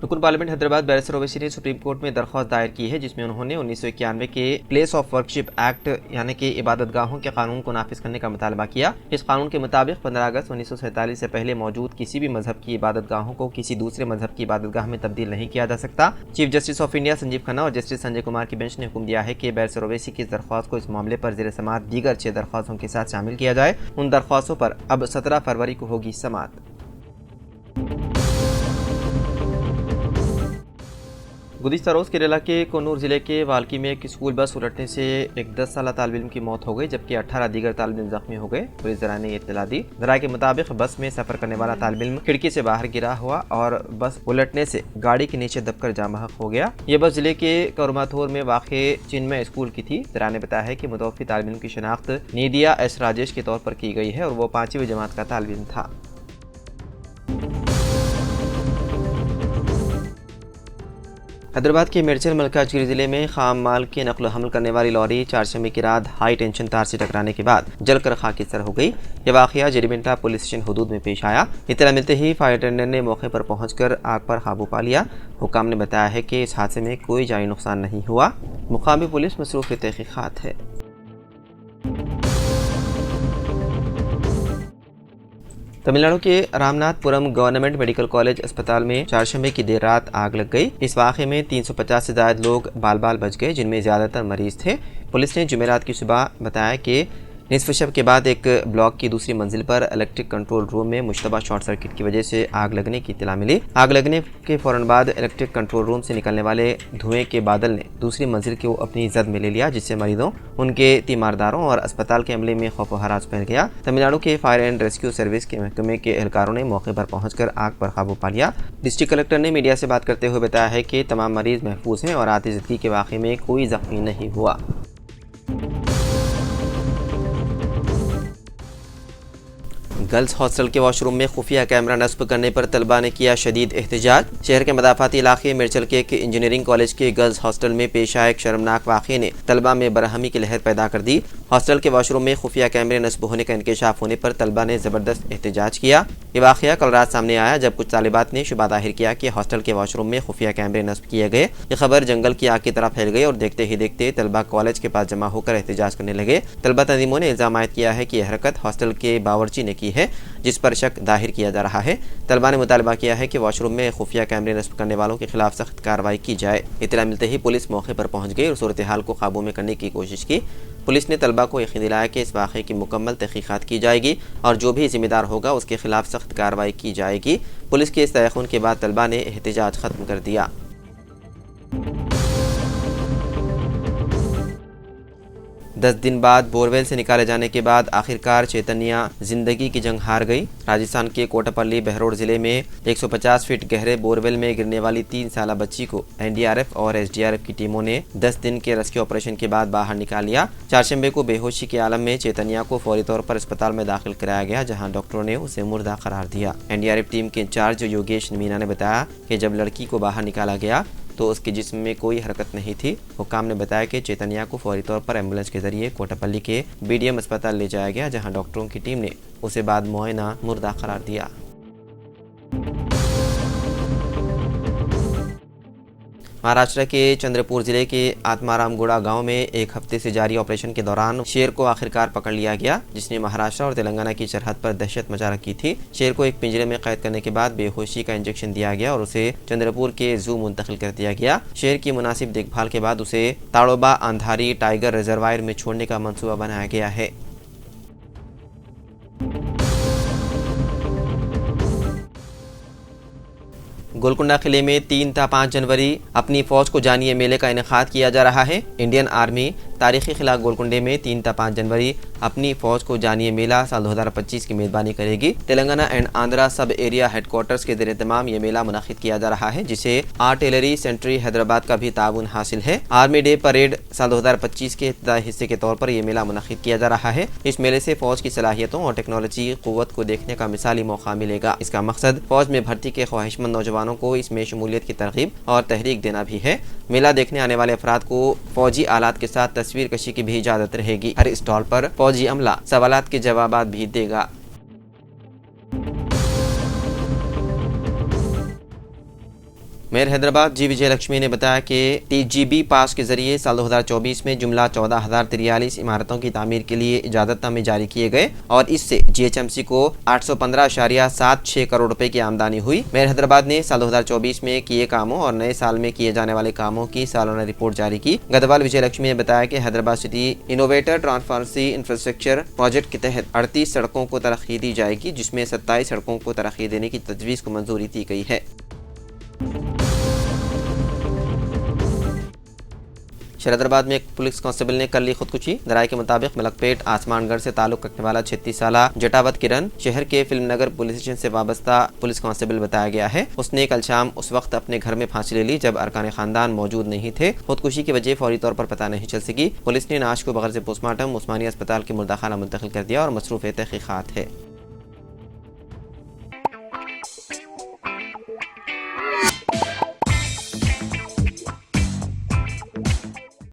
रुकन parliament Hyderabad barrister Owaisi ने supreme court में दरख्वास्त दायर की है, जिसमें उन्होंने 1991 के प्लेस ऑफ वर्कशिप एक्ट यानी कि इबादतगाहों के कानून को नाफिज करने का मुतालबा किया। इस कानून के मुताबिक 15 अगस्त 1947 से पहले मौजूद किसी भी मजहब की इबादतगाहों को किसी दूसरे मजहब की इबादतगाह में तब्दील नहीं किया जा सकता। Chief justice of India Sanjeev Khanna और जस्टिस संजय कुमार की बेंच ने हुक्म दिया है कि बैरिस्टर ओवैसी की इस दरख्वास्त को इस मामले पर ज़ेर समाअत दीगर 6 दरख्वास्तों के साथ शामिल किया जाए। उन दरख्वास्तों पर अब 17 फरवरी को होगी समाअत। गुज़िश्ता रोज़ केरला के कन्नूर ज़िले के वाल्की में एक स्कूल बस उलटने से एक 10 साल तालिब इल्म की मौत हो गई, जबकि 18 दीगर तालिब इल्म जख्मी हो गए। पुलिस ज़राए ने इत्तला दी। ज़राए के मुताबिक बस में सफ़र करने वाला तालिब इल्म खिड़की से बाहर गिरा हुआ और बस उलटने से गाड़ी के नीचे दबकर जाम बहक हो गया। ये बस ज़िले के करुमाथोर में वाक़े चिन्मय स्कूल की थी। ज़राए ने बताया है कि मुतवफ़्फ़ी तालिब इल्म की शनाख्त निदिया एस राजेश के तौर पर की गई है और वो 5वीं जमात का तालिब इल्म था। हैदराबाद के मिर्चल मलकाजगिरी जिले में खाम माल की नकल हमल करने वाली लॉरी चारशंबे की रात हाई टेंशन तार से टकराने के बाद जलकर खाकिस्तर हो गई। यह वाक़या जेरीबिंटा पुलिस स्टेशन हदूद में पेश आया। इत्तला मिलते ही फायर टेंडर ने मौके पर पहुंचकर आग पर काबू पा लिया। हुक्काम ने बताया है कि इस हादसे में कोई जानी नुकसान नहीं हुआ। मुकामी पुलिस मसरूफ़ तहक़ीक़ात है। तमिलनाडु के रामनाथपुरम गवर्नमेंट मेडिकल कॉलेज अस्पताल में चारशंबे की देर रात आग लग गई। इस वाक़े में 350 से ज़्यादा लोग बाल बाल बच गए, जिनमें ज़्यादातर मरीज थे। पुलिस ने जुमेरात की सुबह बताया कि निसफ शब के बाद एक ब्लॉक की दूसरी मंजिल पर इलेक्ट्रिक कंट्रोल रूम में मुश्तबा शॉर्ट सर्किट की वजह से आग लगने की इत्तला मिली। आग लगने के फ़ौरन बाद इलेक्ट्रिक कंट्रोल रूम से निकलने वाले धुएं के बादल ने दूसरी मंजिल को अपनी जद में ले लिया, जिससे मरीजों, उनके तीमारदारों और अस्पताल के अमले में खौफ व हरास फैल गया। तमिलनाडु के फायर एंड रेस्क्यू सर्विस के महकमे के एहलकारों ने मौके पर पहुंचकर आग पर काबू पा लिया। डिस्ट्रिक्ट कलेक्टर ने मीडिया से बात करते हुए बताया है कि तमाम मरीज महफूज हैं और आतिशज़दगी के वाक़े में कोई ज़ख्मी नहीं हुआ। गर्ल्स हॉस्टल के वॉशरूम में खुफिया कैमरा नस्ब करने पर तलबा ने किया शदीद एहतजाज। शहर के मदाफाती इलाके मिर्चल के एक इंजीनियरिंग कॉलेज के गर्ल्स हॉस्टल में पेश आए एक शर्मनाक वाक़े ने तलबा में बरहमी की लहर पैदा कर दी। हॉस्टल के वॉशरूम में खुफिया कैमरे नस्ब होने का इंकशाफ होने पर तलबा ने ज़बरदस्त एहतजाज किया। ये वाक़या कल रात सामने आया जब कुछ तालिबात ने शुबा ज़ाहिर किया कि हॉस्टल के वॉशरूम में खुफिया कैमरे नस्ब किए गए। ये खबर जंगल की आग की तरह फैल गई और देखते ही देखते तलबा कॉलेज के पास जमा होकर एहतजाज करने लगे। तलबा तंजीमों ने इल्ज़ाम आयद किया है कि यह हरकत हॉस्टल के बावर्ची ने की है, जिस पर शक जाहिर किया जा रहा है। तलबा ने मुतालबा किया है कि वॉशरूम में खुफिया कैमरे नस्ब करने वालों के खिलाफ सख्त कार्रवाई की जाए। इत्तला मिलते ही पुलिस मौके पर पहुंच गई और सूरत हाल को काबू में करने की कोशिश की। पुलिस ने तलबा को यकीन दिलाया कि इस वाक़े की मुकम्मल तहक़ीक़ात की जाएगी और जो भी ज़िम्मेदार होगा उसके खिलाफ सख्त कार्रवाई की जाएगी। पुलिस के इस तयक़ुन के बाद तलबा ने एहतजाज ख़त्म कर दिया। 10 दिन बाद बोरवेल से निकाले जाने के बाद आखिरकार चैतन्या जिंदगी की जंग हार गई। राजस्थान के कोटापल्ली बहरोड जिले में 150 फीट गहरे बोरवेल में गिरने वाली 3 साला बच्ची को एनडीआरएफ और एसडीआरएफ की टीमों ने 10 दिन के रेस्क्यू ऑपरेशन के बाद बाहर निकाल लिया। चारशंबे को बेहोशी के आलम में चैतन्या को फौरी तौर पर अस्पताल में दाखिल कराया गया, जहाँ डॉक्टरों ने उसे मुर्दा करार दिया। एनडीआरएफ टीम के इंचार्ज योगेश मीना ने बताया कि जब लड़की को बाहर निकाला गया तो उसके जिस्म में कोई हरकत नहीं थी। हुक्काम ने बताया कि चैतन्या को फौरी तौर पर एम्बुलेंस के जरिए कोटापल्ली के बीडीएम अस्पताल ले जाया गया, जहां डॉक्टरों की टीम ने उसे बाद मुआयना मुर्दा करार दिया। महाराष्ट्र के चंद्रपुर जिले के आत्मारामगुड़ा गांव में एक हफ्ते से जारी ऑपरेशन के दौरान शेर को आखिरकार पकड़ लिया गया, जिसने महाराष्ट्र और तेलंगाना की सरहद पर दहशत मचा रखी थी। शेर को एक पिंजरे में कैद करने के बाद बेहोशी का इंजेक्शन दिया गया और उसे चंद्रपुर के जू मुंतकिल कर दिया गया। शेर की मुनासिब देखभाल के बाद उसे ताड़ोबा अंधारी टाइगर रिजर्वायर में छोड़ने का मंसूबा बनाया गया है। गोलकुंडा किले में 3 था 5 जनवरी अपनी फौज को जानिए मेले का इनेकाद किया जा रहा है। इंडियन आर्मी तारीखी किला गोलकुंडे में 3 था 5 जनवरी अपनी फौज को जानिए मेला साल 2025 की मेजबानी करेगी। तेलंगाना एंड आंध्रा सब एरिया हेडक्वार्टर्स के ज़ेर तमाम ये मेला मुनाकिद किया जा रहा है, जिसे आर्टिलरी सेंट्री हैदराबाद का भी ताउन हासिल है। आर्मी डे परेड साल 2025 के इब्तदाई हिस्से के तौर पर यह मेला मुनाकिद किया जा रहा है। इस मेले से फौज की सलाहियतों और टेक्नोलॉजी क़ुव्वत को देखने का मिसाली मौका मिलेगा। इसका मकसद फौज में भर्ती के ख्वाहिशमंद नौजवानों नौजवानों को इसमें शमूलियत की तरगीब और तहरीक देना भी है। मेला देखने आने वाले अफराद को फौजी आलात के साथ तस्वीर कशी की भी इजाज़त रहेगी। हर स्टॉल पर फौजी अमला सवालात के जवाबात भी देगा। मेयर हैदराबाद जी विजय लक्ष्मी ने बताया कि TGB पास के जरिए साल 2024 में जुमला 14,043 इमारतों की तामीर के लिए इजाज़तनामे जारी किए गए और इससे GHMC को 815.76 करोड़ रुपए की आमदनी हुई। मेयर हैदराबाद ने साल 2024 में किए कामों और नए साल में किए जाने वाले कामों की सालाना रिपोर्ट जारी की। गतवाल विजय लक्ष्मी ने बताया कि Hyderabad city innovator transformation infrastructure project के तहत 38 सड़कों को तरक्की दी जाएगी, जिसमें 27 सड़कों को तरक्की देने की तजवीज़ को मंजूरी दी गई है। शहजादाबाद में एक पुलिस कांस्टेबल ने कर ली खुदकुशी। दराये के मुताबिक मलकपेट आसमानगढ़ से ताल्लुक रखने वाला 36 साला जटावत किरण शहर के फिल्मनगर पुलिस स्टेशन से वाबस्ता पुलिस कांस्टेबल बताया गया है। उसने कल शाम उस वक्त अपने घर में फांसी ले ली जब अरकान खानदान मौजूद नहीं थे। खुदकुशी की वजह फौरी तौर पर पता नहीं चल सकी। पुलिस ने नाश को बगैर से पोस्टमार्टम उस्मानिया अस्पताल के मुर्दा खाना मुंतकिल कर दिया और मसरूफ तहकीकात है।